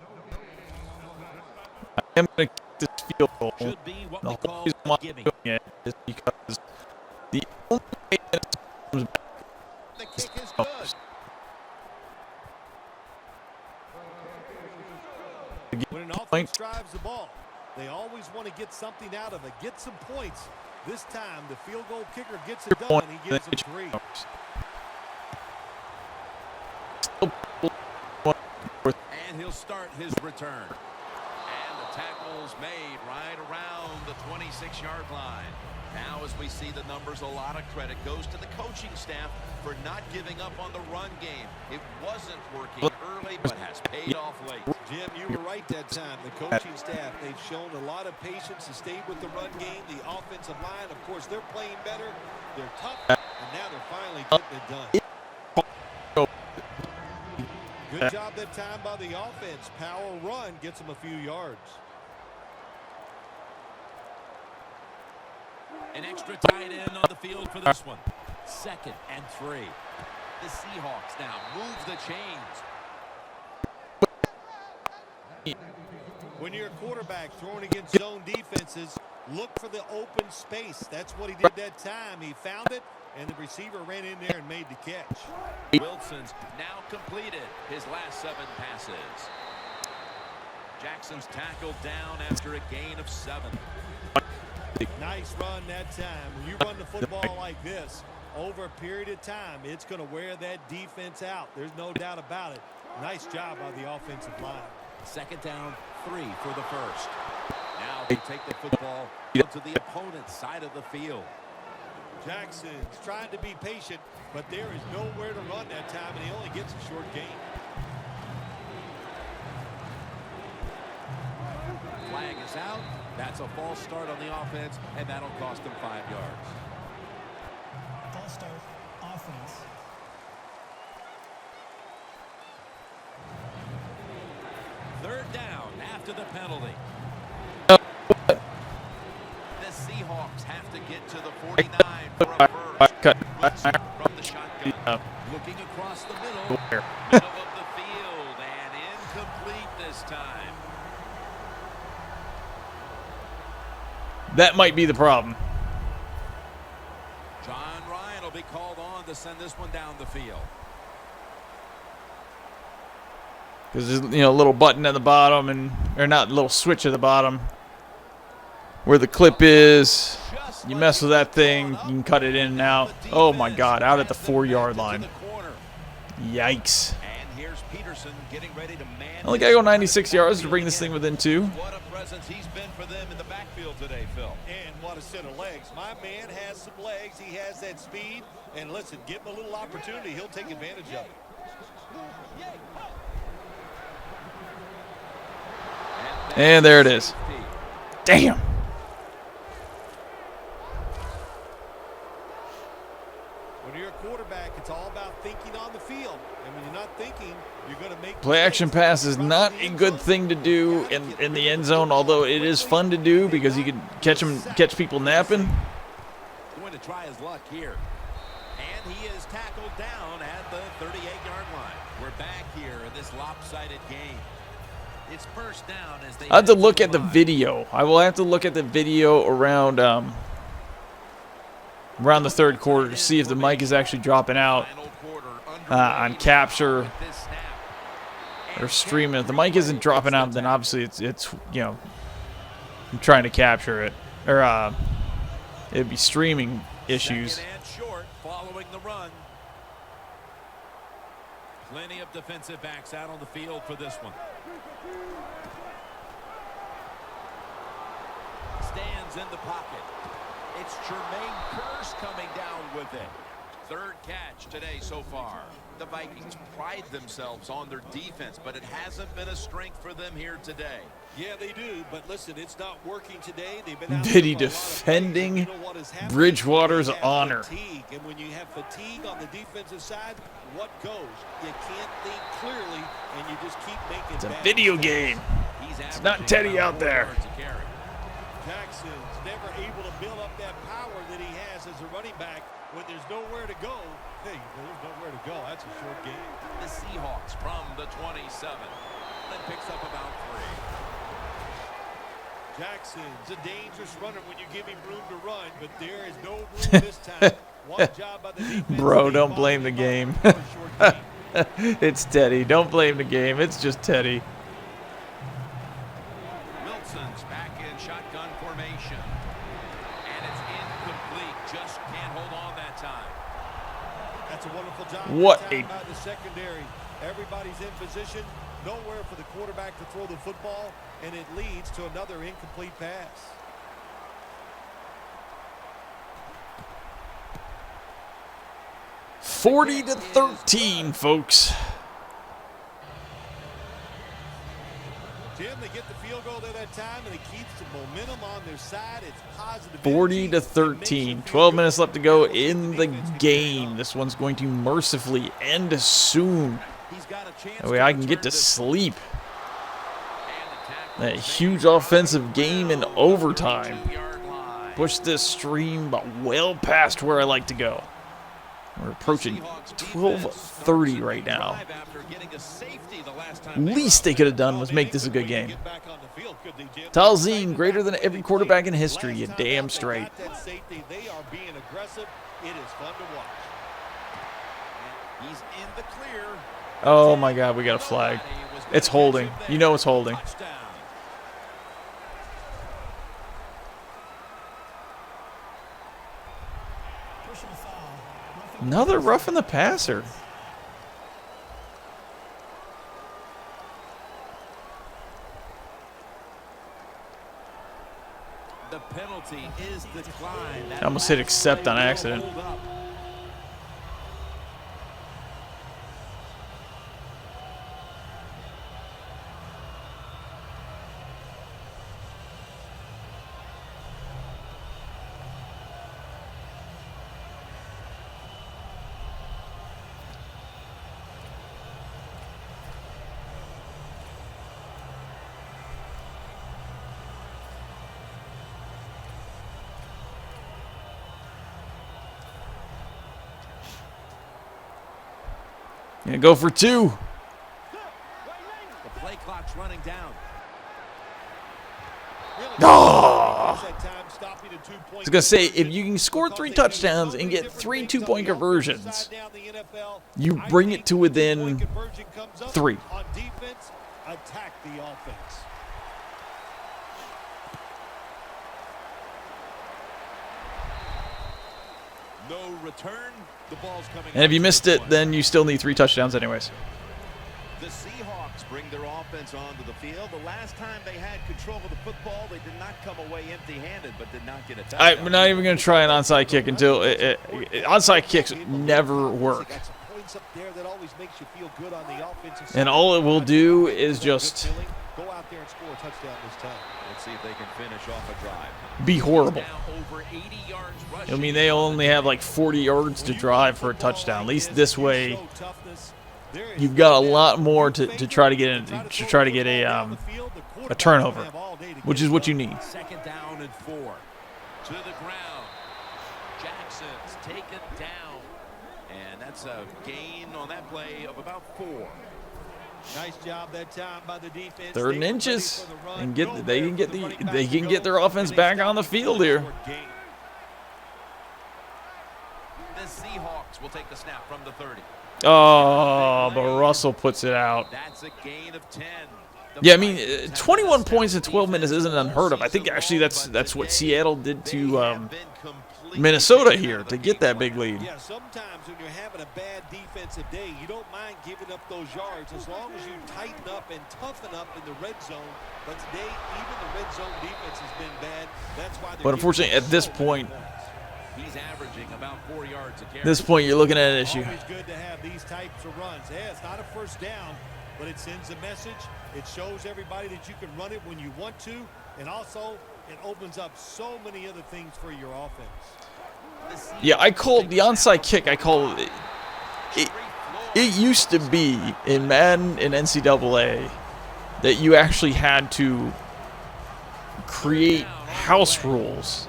am going to kick this field goal. Should be what The we whole call reason why I'm giving. doing it is because the only way that it comes back The is kick is to good. get When an the offense point. drives the ball, they always want to get something out of it, get some points. This time, the field goal kicker gets it done. Point, He then gives them get 3. your points. And he'll start his return. And the tackle's made right around the 26-yard line. Now, as we see the numbers, a lot of credit goes to the coaching staff for not giving up on the run game. It wasn't working early, but has paid off late. Jim, you were right that time. The coaching staff, they've shown a lot of patience to stay with the run game. The offensive line, of course, they're playing better. They're tough, and now they're finally getting it done. Good job that time by the offense. Power run gets them a few yards. An extra tight end on the field for this one. 2nd and 3. The Seahawks now move the chains. When you're a quarterback throwing against zone defenses, look for the open space. That's what he did that time. He found it, and the receiver ran in there and made the catch. Wilson's now completed his last 7 passes. Jackson's tackled down after a gain of 7. Nice run that time. When you run the football like this, over a period of time, it's going to wear that defense out. There's no doubt about it. Nice job by the offensive line. 2nd down, 3 for the first. Now they take the football to the opponent's side of the field. Jackson's trying to be patient, but there is nowhere to run that time, and he only gets a short gain. Flag is out. That's a false start on the offense, and that'll cost them 5 yards. False start, offense. Third down after the penalty. The Seahawks have to get to the 49 for a first. Wilson from the shotgun. Looking across the middle. Middle of the field, and incomplete this time. That might be the problem. John Ryan will be called on to send this one down the field. Because there's a little button at the bottom, or not, a little switch at the bottom. where the clip is. You mess with that thing, you can cut it in and out. Oh my God, out at the 4-yard line. Yikes. And here's Peterson getting ready to man. Only got to go 96 yards to bring this thing within 2. What a presence he's been for them in the backfield today, Phil. And what a set of legs. My man has some legs. He has that speed. And listen, give him a little opportunity. He'll take advantage of it. And there it is. Damn. When you're a quarterback, it's all about thinking on the field. And when you're not thinking, you're going to make Play action pass is not a good thing to do in the end zone, although it is fun to do because you can catch people napping. Going to try his luck here. And he is tackled down at the 38-yard line. We're back here in this lopsided game. It's first down as they I have to look at the video. I will have to look at the video around the third quarter to see if the mic is actually dropping out on capture or streaming. If the mic isn't dropping out, then obviously it's I'm trying to capture it, or it'd be streaming issues. Second and short following the run. Plenty of defensive backs out on the field for this one. Stands in the pocket. It's Jermaine Kearse coming down with it. Third catch today so far. The Vikings pride themselves on their defense, but it hasn't been a strength for them here today. Yeah, they do, but listen, it's not working today. They've been out Diddy there for a lot of defending plays. You know what has happened? Bridgewater's They have honor. fatigue, and when you have fatigue on the defensive side, what goes? You can't think clearly, and you just keep making It's a bad video mistakes. game. It's not Teddy out there. Jackson's never able to build up that power that he has as a running back when there's nowhere to go. Hey, there's nowhere to go. That's a short game. The Seahawks from the 27. Then picks up about 3. Jackson's a dangerous runner when you give him room to run, but there is no room this time. One job by the defense. Bro, don't blame the game. For a short game. It's Teddy. Don't blame the game. It's just Teddy. Wilson's back in shotgun formation. And it's incomplete. Just can't hold on that time. That's a wonderful job. What that time a- by the secondary. Everybody's in position. Nowhere for the quarterback to throw the football, and it leads to another incomplete pass. $40-13, folks. Jim, they get the field goal there that time, and it keeps the momentum on their side. It's positive. 40-13. 12 minutes left to go in the game. This one's going to mercifully end soon. He's got a chance That way I can get to sleep. That huge offensive game in overtime. Push this stream well past where I like to go. We're approaching 12:30 right now. Least they could have done was make this a good game. Talzine, greater than every quarterback in history. You damn straight. They are being aggressive. It is fun to watch. He's in the clear. Oh my God, we got a flag. It's holding. You know it's holding. Touchdown. Personal foul. Another roughing the passer. The penalty is declined. I almost hit accept on accident. Hold up. Gonna go for 2. The play clock's running down. Oh! I was gonna say, if you can score 3 touchdowns and get 3 2-point conversions, you bring it to within 3. On defense, attack the offense. No return. The ball's coming. And if you missed it, then you still need 3 touchdowns anyways. The Seahawks bring their offense onto the field. The last time they had control of the football, they did not come away empty-handed, but did not get a touchdown. We're not even going to try an onside kick until onside kicks never work. And all it will do is just Go out there and score a touchdown this time. Let's see if they can finish off a drive. be horrible. Now over 80 yards I rushing. mean, they only have like 40 yards to drive for a touchdown. At least this way, you've got a lot more to try to get a turnover, which is what you need. Second down and 4. To the ground. Jackson's taken down. And that's a gain on that play of about 4. Nice job that time by the defense. 3rd and inches, and they can get their offense back on the field here. The Seahawks will take the snap from the 30. Oh, but Russell puts it out. That's a gain of 10. Yeah, I mean, 21 points in 12 minutes isn't unheard of. I think actually that's what Seattle did to Minnesota here to get that big lead. Yeah, sometimes when you're having a bad defensive day, you don't mind giving up those yards as long as you tighten up and toughen up in the red zone. But today, even the red zone defense has been bad. That's why. But unfortunately, at this point, he's averaging about 4 yards a carry. this point, you're looking at an issue. Always good to have these types of runs. Yeah, it's not a first down, but it sends a message. It shows everybody that you can run it when you want to, and also it opens up so many other things for your offense. Yeah, I called the onside kick. I call it. It used to be in Madden and NCAA that you actually had to create house rules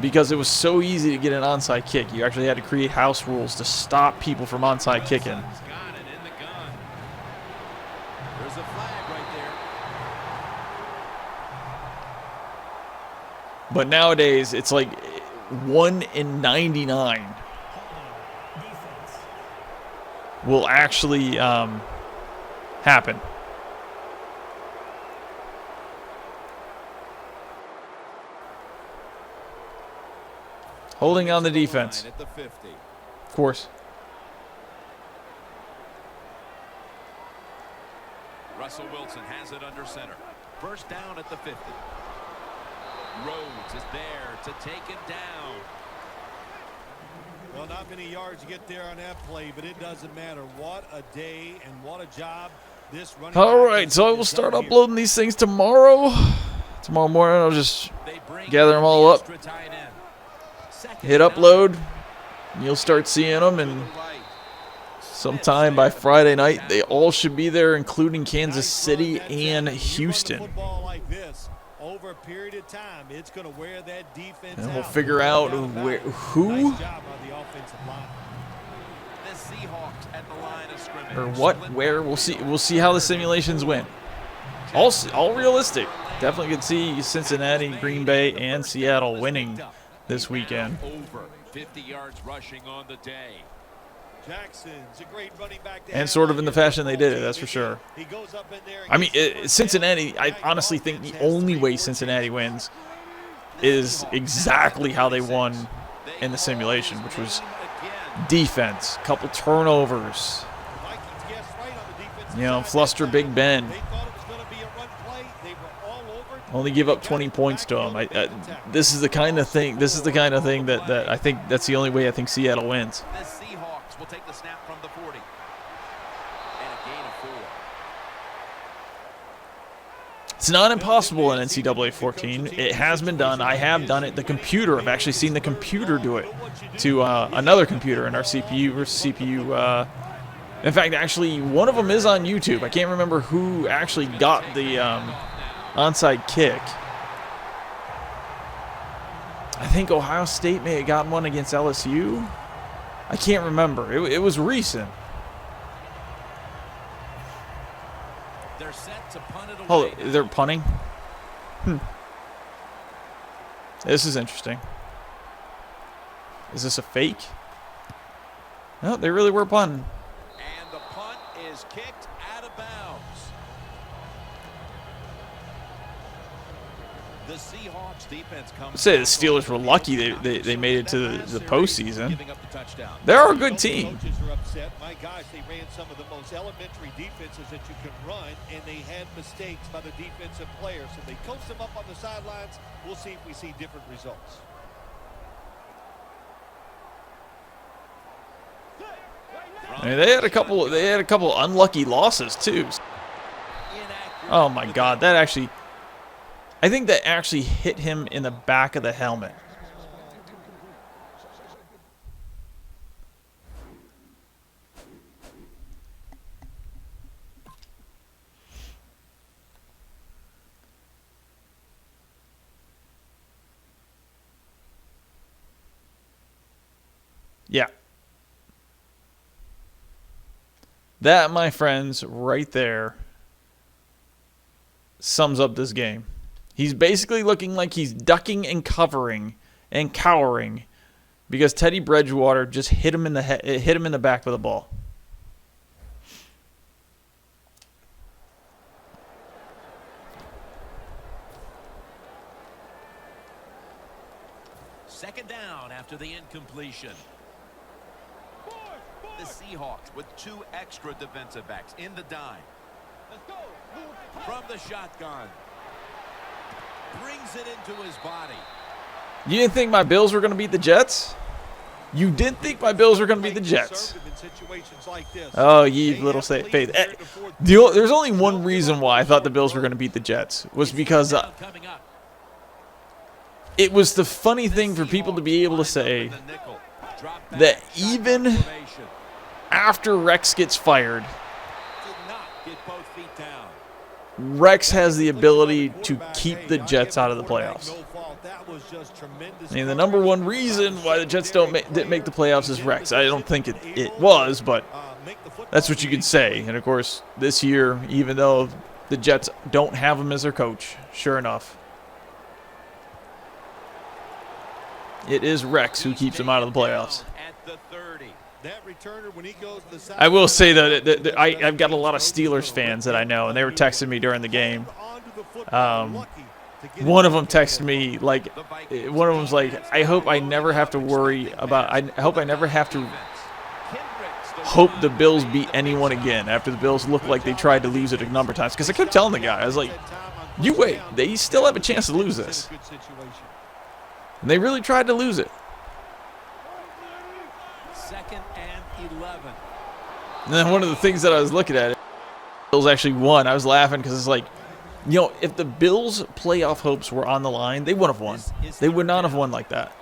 because it was so easy to get an onside kick. You actually had to create house rules to stop people from onside kicking. Got it in the gun. There's a flag right there. But nowadays, it's like 1 in 99 Defense. will actually happen. Holding on the defense, At the 50. of course. Russell Wilson has it under center. First down at the 50. Rhodes is there to take it down. Well, not many yards to get there on that play, but it doesn't matter. What a day and what a job this running All back right, has so I will done start here. uploading these things tomorrow. Tomorrow morning, I'll just They bring gather them all the up, extra tight end. Second hit down upload. And you'll start seeing them, to the and right. sometime by Friday night, they all should be there, including Kansas City Nice run, and that's it. When you run the Houston. football like this, over a period of time, it's going to wear that defense And we'll out. figure No out doubt about where, it. who Nice job by the offensive line. The Seahawks at the line of scrimmage. or what, where. We'll see. We'll see how the simulations win. All realistic. Definitely could see Cincinnati, Green Bay, and Seattle winning this weekend. Over 50 yards rushing on the day. Jackson's a great running back to And have sort of on in the your fashion they football did it, team. that's for sure. He goes up in there and I mean, gets the first Cincinnati, down. I honestly think the only way Cincinnati wins is exactly how they won in the simulation, which was defense, couple turnovers, Vikings guessed right on the defensive you know, side. fluster Big Ben. They thought it was going to be a run play. They were all over it. Only give up 20 points to them. This is the kind of thing. This is the kind of thing that I think that's the only way I think Seattle wins. The Seahawks will take the snap from the 40. And a gain of 4. It's not impossible in NCAA 14. It has been done. I have done it. The computer. I've actually seen the computer do it to another computer in our CPU versus CPU. In fact, actually, one of them is on YouTube. I can't remember who actually got the onside kick. I think Ohio State may have gotten one against LSU. I can't remember. It was recent. They're set to punt it away. Hold it. They're punting? This is interesting. Is this a fake? No, they really were punting. And the punt is kicked out of bounds. The Seahawks defense comes I'd say the Steelers were lucky they made it to the postseason. giving up the touchdown. They're a good team. Coaches are upset. My gosh, they ran some of the most elementary defenses that you can run, and they had mistakes by the defensive players. So they coached them up on the sidelines. We'll see if we see different results. I mean, they had a couple unlucky losses too. Oh my God, I think that actually hit him in the back of the helmet. Yeah. That, my friends, right there sums up this game. He's basically looking like he's ducking and covering and cowering because Teddy Bridgewater just hit him in the back with a ball. Second down after the incompletion. The Seahawks with 2 extra defensive backs in the dime. From the shotgun. Brings it into his body. You didn't think my Bills were going to beat the Jets? You didn't think my Bills were going to beat the Jets? Oh, ye little faith. There's only one reason why I thought the Bills were going to beat the Jets. Was because it was the funny thing for people to be able to say that even after Rex gets fired, Rex has the ability to keep the Jets out of the playoffs. I mean, the number one reason why the Jets didn't make the playoffs is Rex. I don't think it was, but that's what you could say. And, of course, this year, even though the Jets don't have him as their coach, sure enough, it is Rex who keeps them out of the playoffs. I will say that I've got a lot of Steelers fans that I know, and they were texting me during the game. One of them texted me, one of them was like, I hope I never have to worry about, I hope I never have to hope the Bills beat anyone again after the Bills looked like they tried to lose it a number of times. Because I kept telling the guy, I was like, you wait, they still have a chance to lose this. And they really tried to lose it. And then one of the things that I was looking at, the Bills actually won. I was laughing because it's like, you know, if the Bills' playoff hopes were on the line, they would have won. They would not have won like that.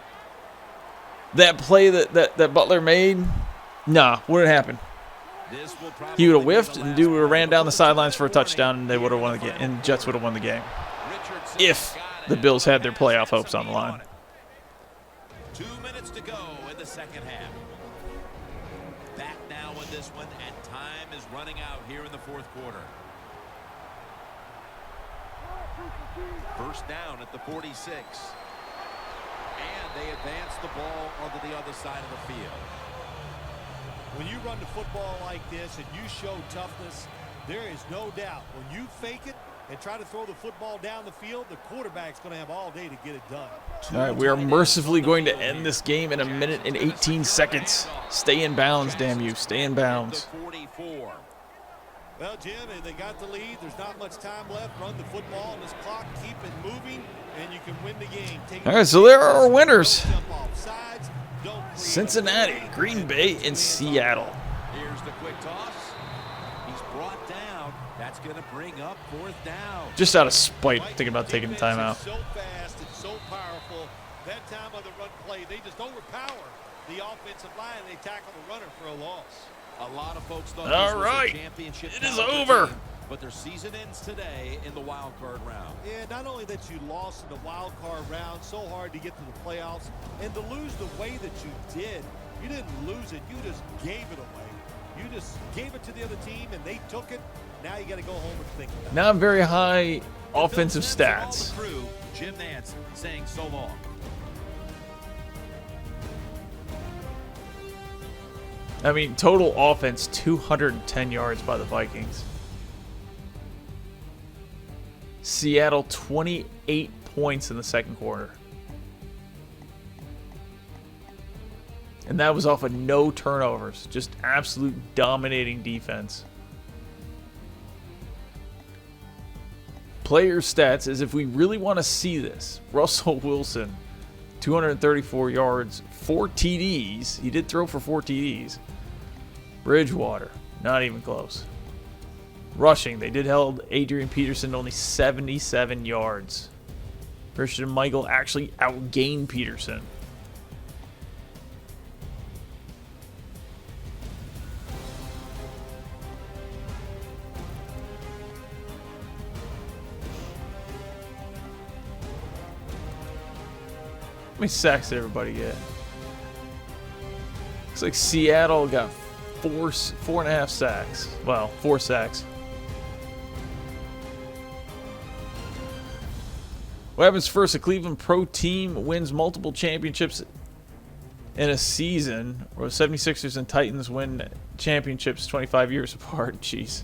That play that Butler made, nah, wouldn't happen. He would have whiffed and would have ran down the sidelines for a touchdown, and they would have won the game. And Jets would have won the game if the Bills had their playoff hopes on the line. 2 minutes to go in the second half. Back now in this one, and time is running out here in the fourth quarter. First down at the 46. And they advance the ball onto the other side of the field. When you run the football like this and you show toughness, there is no doubt when you fake it and try to throw the football down the field, the quarterback's going to have all day to get it done. All right, we are mercifully going to end this game in 1 minute and 18 seconds. Stay in bounds, damn you. Stay in bounds. Well, Jim, they got the lead. There's not much time left. Run the football on this clock. Keep it moving, and you can win the game. All right, so there are our winners. Cincinnati, Green Bay, and Seattle. Here's the quick toss. He's brought down. That's going to bring up fourth down. Just out of spite, thinking about taking the timeout. So fast and so powerful. That time on the run play, they just overpower the offensive line. They tackle the runner for a loss. A lot of folks thought all this was right, a championship. It is over. Team, but their season ends today in the wild card round. Yeah, not only that you lost in the wild card round, so hard to get to the playoffs, and to lose the way that you did. You didn't lose it, you just gave it away. You just gave it to the other team, and they took it. Now you got to go home and think about it. Now very high offensive stats. Crew, Jim Nance saying so long. I mean, total offense, 210 yards by the Vikings. Seattle, 28 points in the second quarter. And that was off of no turnovers. Just absolute dominating defense. Player stats, as if we really want to see this. Russell Wilson, 234 yards, 4 TDs. He did throw for 4 TDs. Bridgewater, not even close. Rushing, they did held Adrian Peterson to only 77 yards. Christian Michael actually outgained Peterson. How many sacks did everybody get? Looks like Seattle got 4.5 sacks. Well, 4 sacks. What happens first? A Cleveland pro team wins multiple championships in a season, or the 76ers and Titans win championships 25 years apart. Jeez.